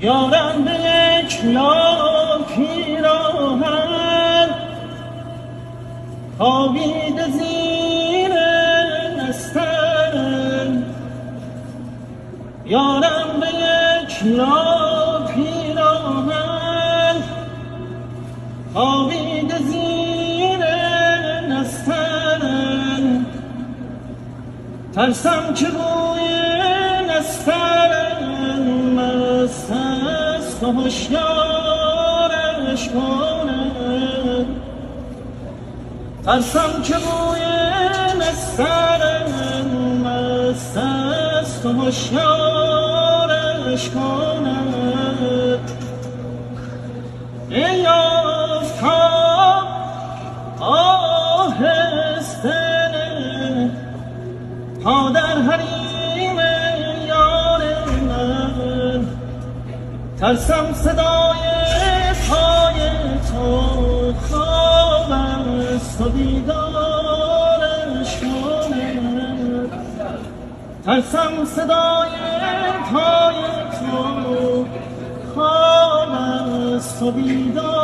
یارم به یک لا پیراهن خوابیده زیر نستن، یارم به یک لا پیراهن خوابیده زیر نستن، ترسم که بوی نستن مست است و هشیارش کنه، ترسم که بوی نستن مست است و هشیارش کنه. ای آفتاب آهسته تا در حریم یار من، ترسم صدای پای تو خواب است و بیدارش کنه، ترسم صدای پای تو خواب است و بیدار